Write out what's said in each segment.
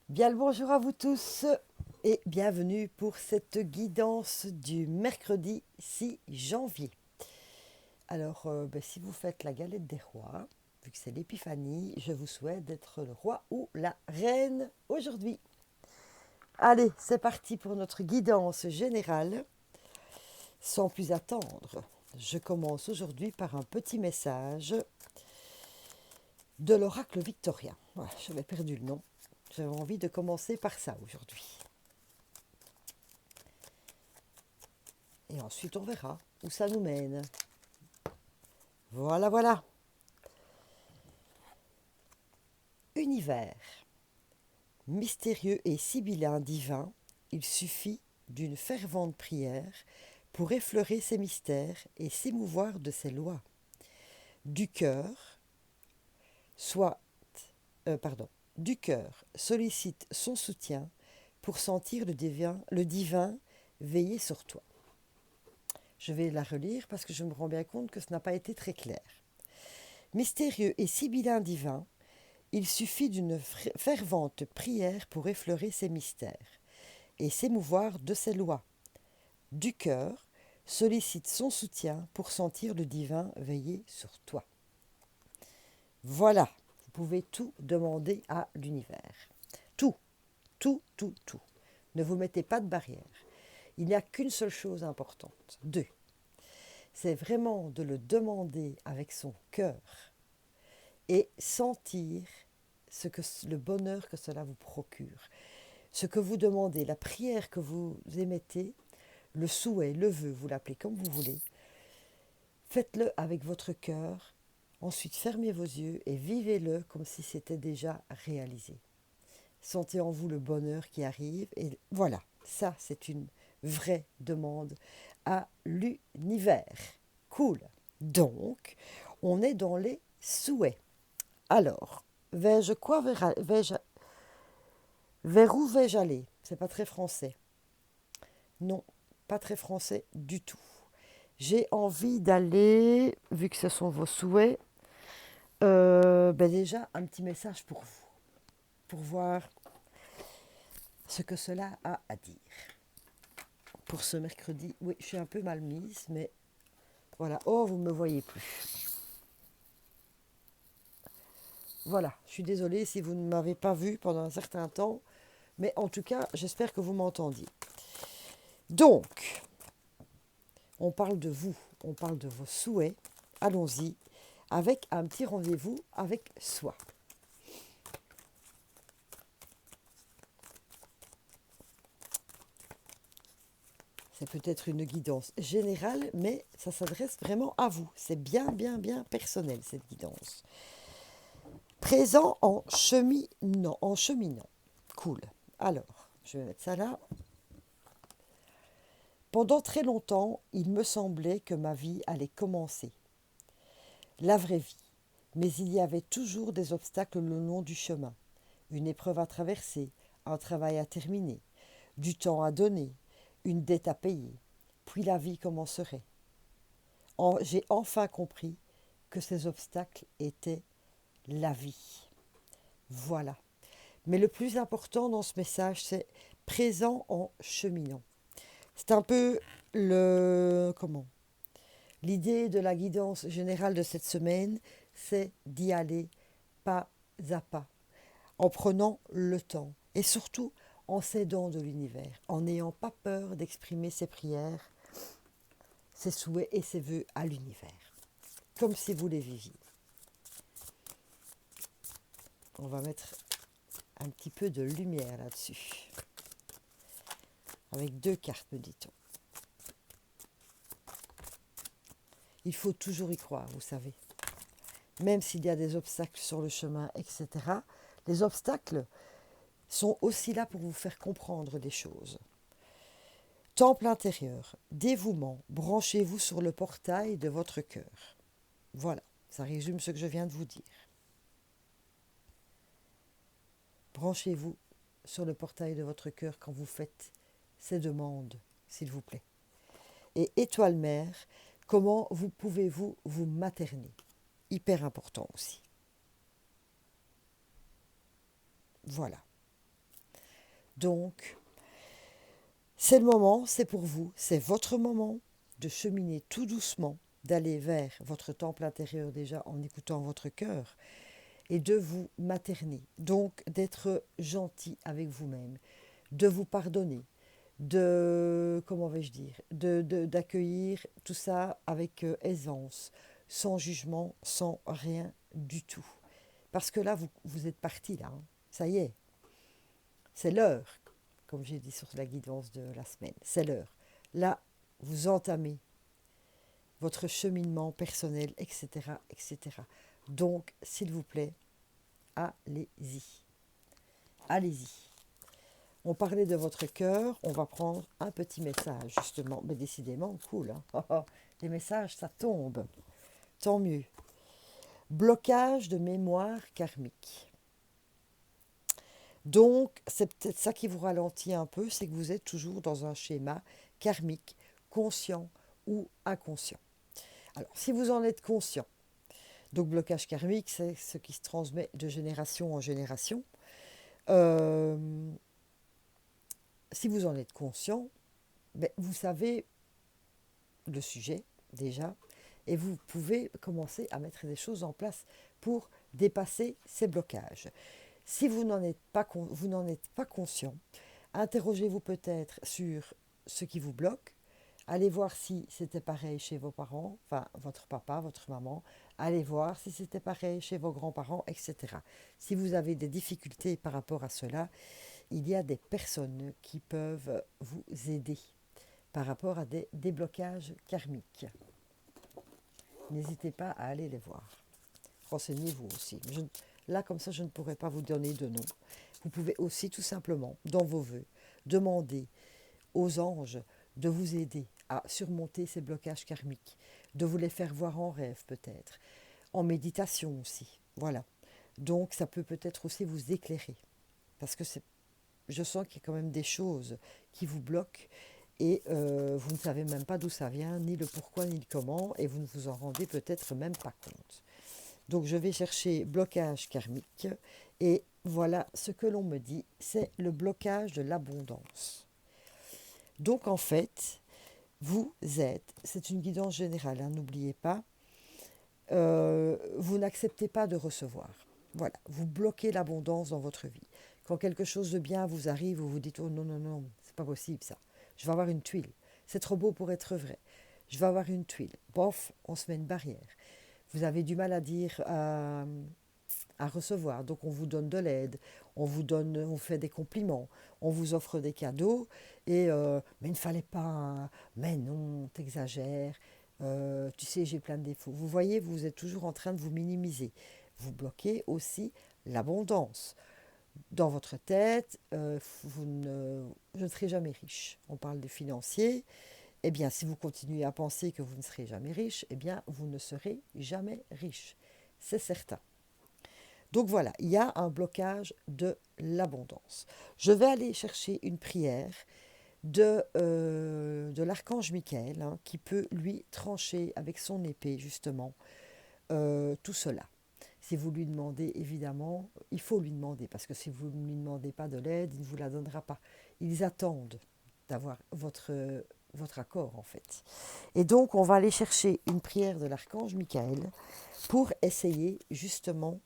Bien le bonjour à vous tous et bienvenue pour cette guidance du mercredi 6 janvier. Alors, si vous faites la galette des rois, vu que c'est l'épiphanie, je vous souhaite d'être le roi ou la reine aujourd'hui. Allez, c'est parti pour notre guidance générale. Sans plus attendre, je commence aujourd'hui par un petit message de l'oracle victorien. Voilà, j'avais perdu le nom. J'avais envie de commencer par ça aujourd'hui. Et ensuite, on verra où ça nous mène. Voilà, voilà. Univers. Mystérieux et sibyllin divin, il suffit d'une fervente prière pour effleurer ses mystères et s'émouvoir de ses lois. Du cœur, soit, du cœur sollicite son soutien pour sentir le divin veiller sur toi. Je vais la relire parce que je me rends bien compte que ce n'a pas été très clair. Mystérieux et sibyllin divin, il suffit d'une fervente prière pour effleurer ses mystères et s'émouvoir de ses lois. Du cœur, sollicite son soutien pour sentir le divin veiller sur toi. Voilà, vous pouvez tout demander à l'univers. Tout, tout, tout, tout. Ne vous mettez pas de barrière. Il n'y a qu'une seule chose importante. Deux, c'est vraiment de le demander avec son cœur et sentir le bonheur que cela vous procure. Ce que vous demandez, la prière que vous émettez, le souhait, le vœu, vous l'appelez comme vous voulez, faites-le avec votre cœur. Ensuite, fermez vos yeux et vivez-le comme si c'était déjà réalisé. Sentez en vous le bonheur qui arrive. Et voilà, ça, c'est une vraie demande à l'univers. Cool. Donc, on est dans les souhaits. Alors, vais-je quoi vais-je vers où vais-je aller? C'est pas très français. Non, pas très français du tout. J'ai envie d'aller, vu que ce sont vos souhaits, déjà un petit message pour vous, pour voir ce que cela a à dire. Pour ce mercredi, oui, je suis un peu mal mise, mais voilà. Oh, vous ne me voyez plus. Voilà, je suis désolée si vous ne m'avez pas vu pendant un certain temps, mais en tout cas, j'espère que vous m'entendiez. Donc, on parle de vous, on parle de vos souhaits. Allons-y, avec un petit rendez-vous avec soi. C'est peut-être une guidance générale, mais ça s'adresse vraiment à vous. C'est bien, bien, bien personnel, cette guidance. Présent en cheminant. En cheminant. Cool. Alors, je vais mettre ça là. Pendant très longtemps, il me semblait que ma vie allait commencer. La vraie vie. Mais il y avait toujours des obstacles le long du chemin. Une épreuve à traverser, un travail à terminer, du temps à donner, une dette à payer. Puis la vie commencerait. J'ai enfin compris que ces obstacles étaient la vie. Voilà. Mais le plus important dans ce message, c'est présent en cheminant. C'est un peu l'idée de la guidance générale de cette semaine, c'est d'y aller pas à pas, en prenant le temps et surtout en s'aidant de l'univers, en n'ayant pas peur d'exprimer ses prières, ses souhaits et ses vœux à l'univers, comme si vous les viviez. On va mettre un petit peu de lumière là-dessus, avec deux cartes, me dit-on. Il faut toujours y croire, vous savez. Même s'il y a des obstacles sur le chemin, etc., les obstacles sont aussi là pour vous faire comprendre des choses. Temple intérieur, dévouement, branchez-vous sur le portail de votre cœur. Voilà, ça résume ce que je viens de vous dire. Branchez-vous sur le portail de votre cœur quand vous faites ces demandes, s'il vous plaît. Et étoile mère, comment pouvez-vous vous materner? Hyper important aussi. Voilà. Donc, c'est le moment, c'est pour vous, c'est votre moment de cheminer tout doucement, d'aller vers votre temple intérieur déjà en écoutant votre cœur et de vous materner. Donc, d'être gentil avec vous-même, de vous pardonner, de, comment vais-je dire, d'accueillir tout ça avec aisance, sans jugement, sans rien du tout. Parce que là, vous êtes parti là, hein. Ça y est, c'est l'heure, comme j'ai dit sur la guidance de la semaine, c'est l'heure. Là, vous entamez votre cheminement personnel, etc., etc. Donc, s'il vous plaît, allez-y. Allez-y. On parlait de votre cœur, on va prendre un petit message, justement. Mais décidément, cool, hein. Les messages, ça tombe. Tant mieux. Blocage de mémoire karmique. Donc, c'est peut-être ça qui vous ralentit un peu, c'est que vous êtes toujours dans un schéma karmique, conscient ou inconscient. Alors, si vous en êtes conscient, donc blocage karmique, c'est ce qui se transmet de génération en génération. Euh, si vous en êtes conscient, ben, vous savez le sujet déjà, et vous pouvez commencer à mettre des choses en place pour dépasser ces blocages. Si vous n'en êtes pas conscient, interrogez-vous peut-être sur ce qui vous bloque. Allez voir si c'était pareil chez vos parents, enfin votre papa, votre maman. Allez voir si c'était pareil chez vos grands-parents, etc. Si vous avez des difficultés par rapport à cela, il y a des personnes qui peuvent vous aider par rapport à des déblocages karmiques. N'hésitez pas à aller les voir. Renseignez-vous aussi. Là, comme ça, je ne pourrais pas vous donner de nom. Vous pouvez aussi tout simplement, dans vos vœux, demander aux anges de vous aider à surmonter ces blocages karmiques, de vous les faire voir en rêve peut-être, en méditation aussi. Voilà. Donc, ça peut peut-être aussi vous éclairer. Parce que je sens qu'il y a quand même des choses qui vous bloquent et vous ne savez même pas d'où ça vient, ni le pourquoi, ni le comment, et vous ne vous en rendez peut-être même pas compte. Donc je vais chercher blocage karmique, et voilà ce que l'on me dit, c'est le blocage de l'abondance. Donc en fait, vous êtes, c'est une guidance générale, hein, n'oubliez pas, vous n'acceptez pas de recevoir. Voilà, vous bloquez l'abondance dans votre vie. Quand quelque chose de bien vous arrive, vous vous dites, oh non, non, non, c'est pas possible ça. Je vais avoir une tuile. C'est trop beau pour être vrai. Je vais avoir une tuile. Bof, on se met une barrière. Vous avez du mal à dire, à recevoir. Donc on vous donne de l'aide, on vous fait des compliments, on vous offre des cadeaux, et mais il ne fallait pas, hein. Mais non, t'exagères, tu sais, j'ai plein de défauts. Vous voyez, vous êtes toujours en train de vous minimiser. Vous bloquez aussi l'abondance. Dans votre tête, je ne serai jamais riche. On parle des financiers. Eh bien, si vous continuez à penser que vous ne serez jamais riche, eh bien, vous ne serez jamais riche. C'est certain. Donc voilà, il y a un blocage de l'abondance. Je vais aller chercher une prière de l'archange Michael, hein, qui peut lui trancher avec son épée justement tout cela. Si vous lui demandez, évidemment, il faut lui demander, parce que si vous ne lui demandez pas de l'aide, il ne vous la donnera pas. Ils attendent d'avoir votre accord en fait. Et donc on va aller chercher une prière de l'archange Michael pour essayer justement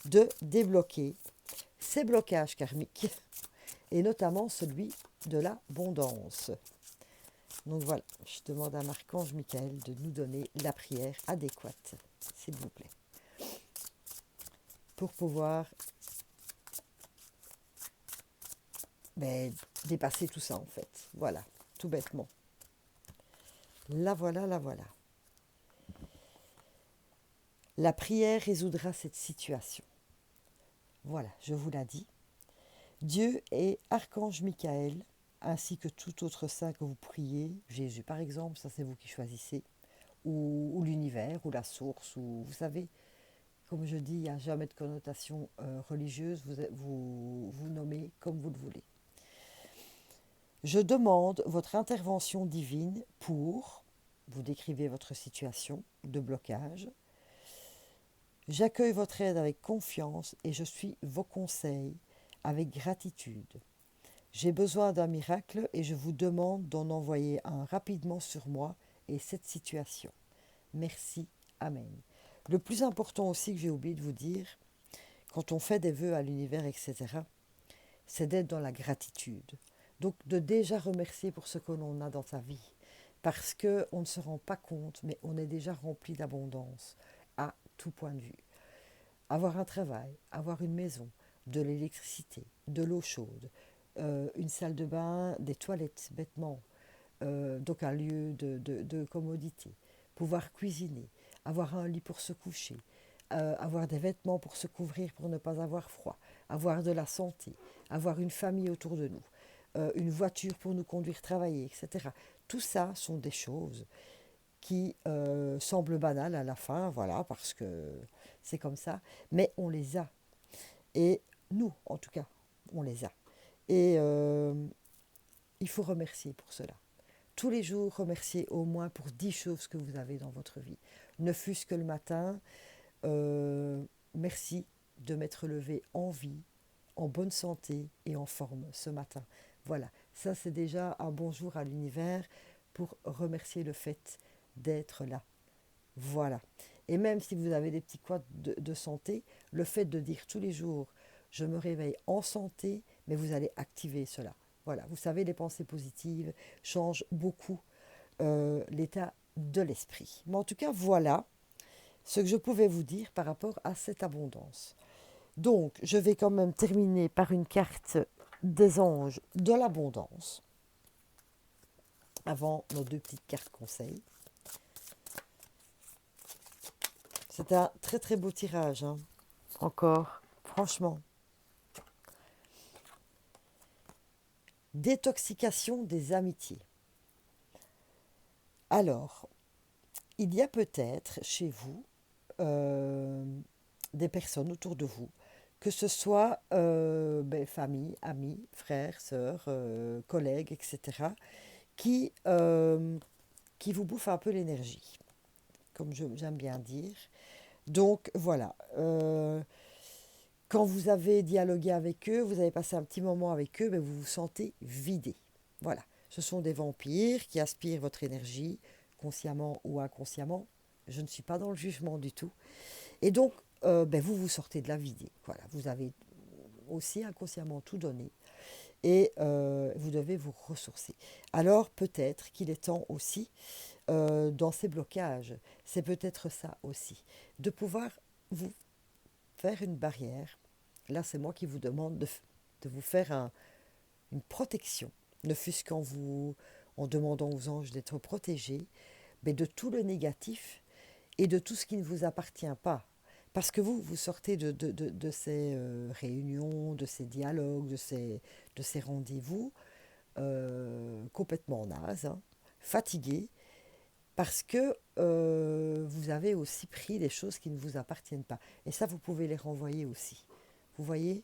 de débloquer ces blocages karmiques, et notamment celui de l'abondance. Donc voilà, je demande à l'archange Michael de nous donner la prière adéquate, s'il vous plaît, pour pouvoir dépasser tout ça en fait. Voilà, tout bêtement. La voilà, la voilà. La prière résoudra cette situation. Voilà, je vous l'ai dit. Dieu et archange Michael, ainsi que tout autre saint que vous priez, Jésus par exemple, ça c'est vous qui choisissez, ou l'univers, ou la source, ou vous savez, comme je dis, il n'y a jamais de connotation religieuse, vous nommez comme vous le voulez. Je demande votre intervention divine pour, vous décrivez votre situation de blocage, j'accueille votre aide avec confiance et je suis vos conseils avec gratitude. J'ai besoin d'un miracle et je vous demande d'en envoyer un rapidement sur moi et cette situation. Merci. Amen. Le plus important aussi que j'ai oublié de vous dire, quand on fait des vœux à l'univers, etc., c'est d'être dans la gratitude. Donc de déjà remercier pour ce que l'on a dans sa vie. Parce qu'on ne se rend pas compte, mais on est déjà rempli d'abondance à tout point de vue. Avoir un travail, avoir une maison, de l'électricité, de l'eau chaude, une salle de bain, des toilettes, bêtement, donc un lieu de commodité, pouvoir cuisiner, avoir un lit pour se coucher, avoir des vêtements pour se couvrir pour ne pas avoir froid, avoir de la santé, avoir une famille autour de nous, une voiture pour nous conduire travailler, etc. Tout ça sont des choses qui semblent banales à la fin, voilà, parce que c'est comme ça, mais on les a. Et nous, en tout cas, on les a. Et il faut remercier pour cela. Tous les jours, remerciez au moins pour 10 choses que vous avez dans votre vie. Ne fût-ce que le matin, merci de m'être levé en vie, en bonne santé et en forme ce matin. Voilà, ça c'est déjà un bonjour à l'univers pour remercier le fait d'être là. Voilà. Et même si vous avez des petits couacs de santé, le fait de dire tous les jours, je me réveille en santé, mais vous allez activer cela. Voilà, vous savez, les pensées positives changent beaucoup l'état de l'esprit. Mais en tout cas, voilà ce que je pouvais vous dire par rapport à cette abondance. Donc, je vais quand même terminer par une carte des anges de l'abondance, avant nos deux petites cartes conseils. C'est un très très beau tirage, hein. Encore, franchement. Détoxication des amitiés. Alors, il y a peut-être chez vous euh, des personnes autour de vous, que ce soit famille, amis, frères, sœurs, collègues, etc., qui vous bouffent un peu l'énergie, comme j'aime bien dire. Donc voilà, quand vous avez dialogué avec eux, vous avez passé un petit moment avec eux, mais vous vous sentez vidé. Voilà, ce sont des vampires qui aspirent votre énergie, consciemment ou inconsciemment. Je ne suis pas dans le jugement du tout. Et donc, vous vous sortez de la vidée. Voilà, vous avez aussi inconsciemment tout donné et vous devez vous ressourcer. Alors peut-être qu'il est temps aussi, dans ces blocages, c'est peut-être ça aussi, de pouvoir vous faire une barrière. Là, c'est moi qui vous demande de vous faire une protection, ne fût-ce en demandant aux anges d'être protégés, mais de tout le négatif et de tout ce qui ne vous appartient pas. Parce que vous sortez de ces réunions, de ces dialogues, de ces rendez-vous complètement nazes, hein, fatigués, parce que vous avez aussi pris des choses qui ne vous appartiennent pas. Et ça, vous pouvez les renvoyer aussi. Vous voyez,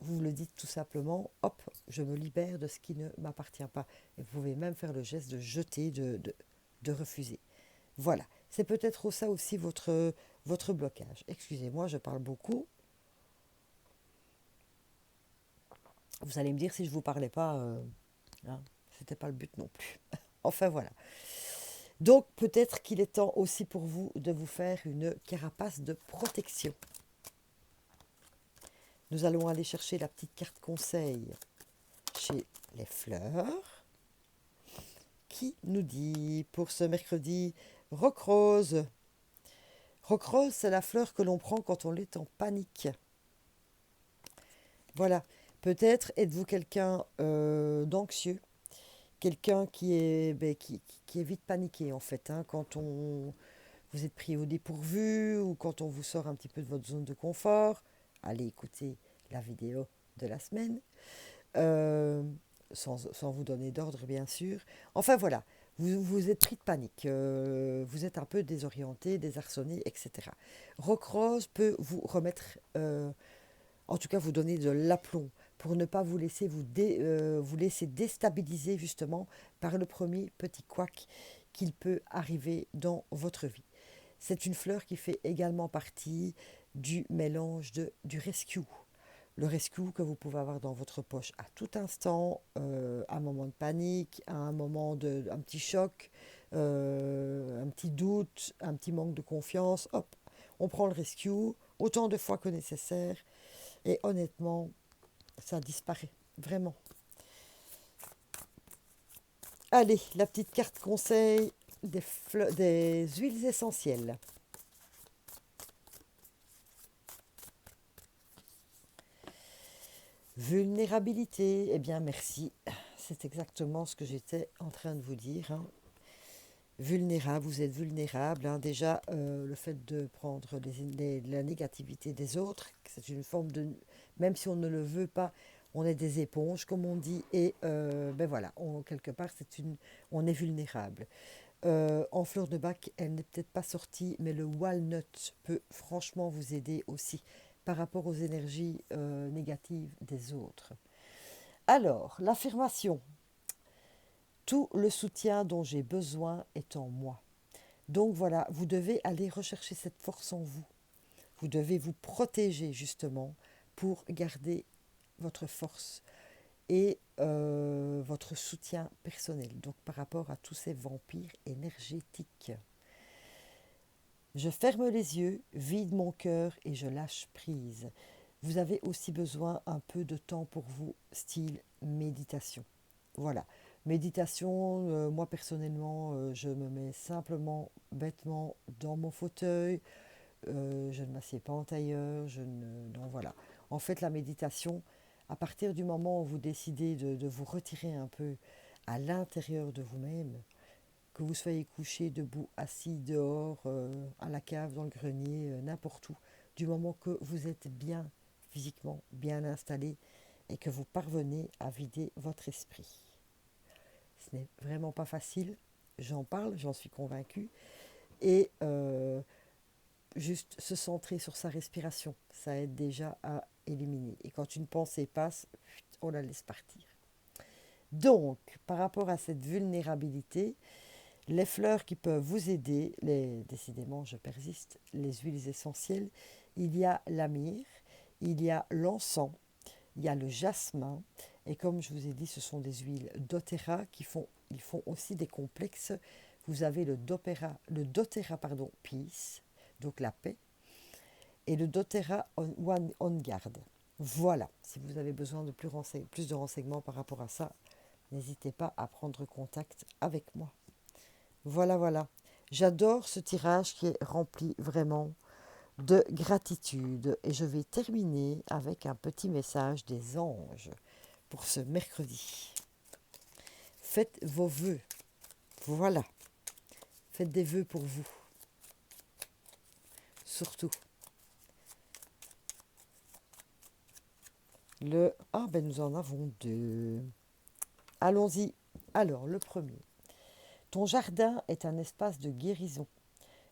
vous le dites tout simplement, hop, je me libère de ce qui ne m'appartient pas. Et vous pouvez même faire le geste de jeter, de refuser. Voilà, c'est peut-être ça aussi votre blocage. Excusez-moi, je parle beaucoup. Vous allez me dire si je ne vous parlais pas, hein, c'était pas le but non plus. Enfin voilà. Donc peut-être qu'il est temps aussi pour vous de vous faire une carapace de protection. Nous allons aller chercher la petite carte conseil chez les fleurs qui nous dit pour ce mercredi roc rose. Roc rose, c'est la fleur que l'on prend quand on est en panique. Voilà, peut-être êtes-vous quelqu'un d'anxieux, quelqu'un qui est vite paniqué en fait, hein, quand vous êtes pris au dépourvu ou quand on vous sort un petit peu de votre zone de confort. Allez écouter la vidéo de la semaine, euh, sans vous donner d'ordre bien sûr. Enfin voilà, vous êtes pris de panique, vous êtes un peu désorienté, désarçonné, etc. Roc Rose peut vous remettre, en tout cas vous donner de l'aplomb pour ne pas vous laisser vous laisser déstabiliser justement par le premier petit couac qu'il peut arriver dans votre vie. C'est une fleur qui fait également partie du mélange du rescue. le rescue que vous pouvez avoir dans votre poche à tout instant, un moment de panique, un moment un petit choc, un petit doute, un petit manque de confiance, hop, on prend le rescue autant de fois que nécessaire et honnêtement, ça disparaît, vraiment. Allez, la petite carte conseil des huiles essentielles. Vulnérabilité, eh bien merci. C'est exactement ce que j'étais en train de vous dire. Hein. Vulnérable, vous êtes vulnérable. Hein. Déjà, le fait de prendre la négativité des autres, c'est une forme de... Même si on ne le veut pas, on est des éponges, comme on dit. Et ben voilà, quelque part, on est vulnérable. En fleur de bac, elle n'est peut-être pas sortie, mais le walnut peut franchement vous aider aussi par rapport aux énergies négatives des autres. Alors, l'affirmation. Tout le soutien dont j'ai besoin est en moi. Donc voilà, vous devez aller rechercher cette force en vous. Vous devez vous protéger justement pour garder votre force et votre soutien personnel. Donc par rapport à tous ces vampires énergétiques. Je ferme les yeux, vide mon cœur et je lâche prise. Vous avez aussi besoin un peu de temps pour vous, style méditation. Voilà. Méditation, moi personnellement, je me mets simplement, bêtement dans mon fauteuil. Je ne m'assieds pas en tailleur. Non, voilà. En fait, la méditation, à partir du moment où vous décidez de vous retirer un peu à l'intérieur de vous-même, que vous soyez couché, debout, assis, dehors, à la cave, dans le grenier, n'importe où, du moment que vous êtes bien physiquement, bien installé et que vous parvenez à vider votre esprit. Ce n'est vraiment pas facile, j'en parle, j'en suis convaincue, et juste se centrer sur sa respiration, ça aide déjà à éliminer. Et quand une pensée passe, on la laisse partir. Donc, par rapport à cette vulnérabilité, les fleurs qui peuvent vous aider, décidément je persiste, les huiles essentielles, il y a la myrrhe, il y a l'encens, il y a le jasmin, et comme je vous ai dit, ce sont des huiles doTERRA ils font aussi des complexes. Vous avez le doTERRA Peace, donc la paix, et le doTERRA on Guard. Voilà, si vous avez besoin de plus de renseignements par rapport à ça, n'hésitez pas à prendre contact avec moi. Voilà, voilà. J'adore ce tirage qui est rempli vraiment de gratitude. Et je vais terminer avec un petit message des anges pour ce mercredi. Faites vos vœux. Voilà. Faites des vœux pour vous. Surtout. Ah ben nous en avons deux. Allons-y. Alors, le premier. Ton jardin est un espace de guérison.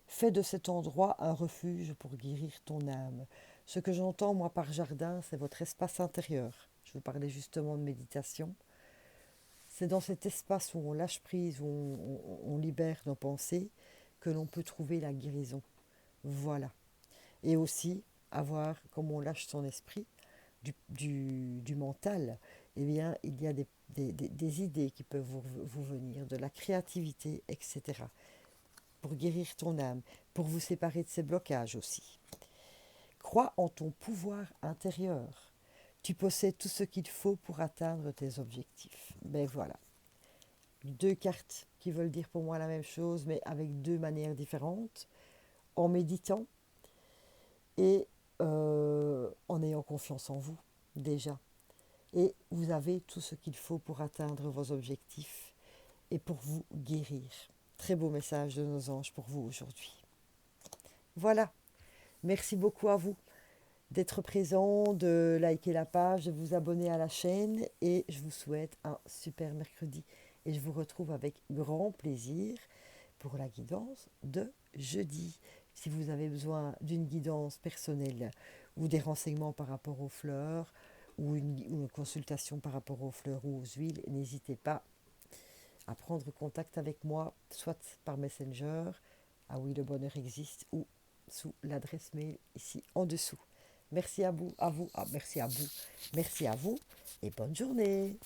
Fais de cet endroit un refuge pour guérir ton âme. Ce que j'entends, moi, par jardin, c'est votre espace intérieur. Je vous parlais justement de méditation. C'est dans cet espace où on lâche prise, où on libère nos pensées, que l'on peut trouver la guérison. Voilà. Et aussi, avoir, comme on lâche son esprit, du mental, eh bien, il y a des idées qui peuvent vous venir, de la créativité, etc. Pour guérir ton âme, pour vous séparer de ces blocages aussi. Crois en ton pouvoir intérieur. Tu possèdes tout ce qu'il faut pour atteindre tes objectifs. Ben voilà. Deux cartes qui veulent dire pour moi la même chose, mais avec deux manières différentes. En méditant et en ayant confiance en vous, déjà. Et vous avez tout ce qu'il faut pour atteindre vos objectifs et pour vous guérir. Très beau message de nos anges pour vous aujourd'hui. Voilà. Merci beaucoup à vous d'être présent, de liker la page, de vous abonner à la chaîne et je vous souhaite un super mercredi. Et je vous retrouve avec grand plaisir pour la guidance de jeudi. Si vous avez besoin d'une guidance personnelle ou des renseignements par rapport aux fleurs ou une consultation par rapport aux fleurs ou aux huiles, n'hésitez pas à prendre contact avec moi, soit par Messenger, ah oui le bonheur existe, ou sous l'adresse mail ici en dessous. Merci à vous, merci à vous et bonne journée.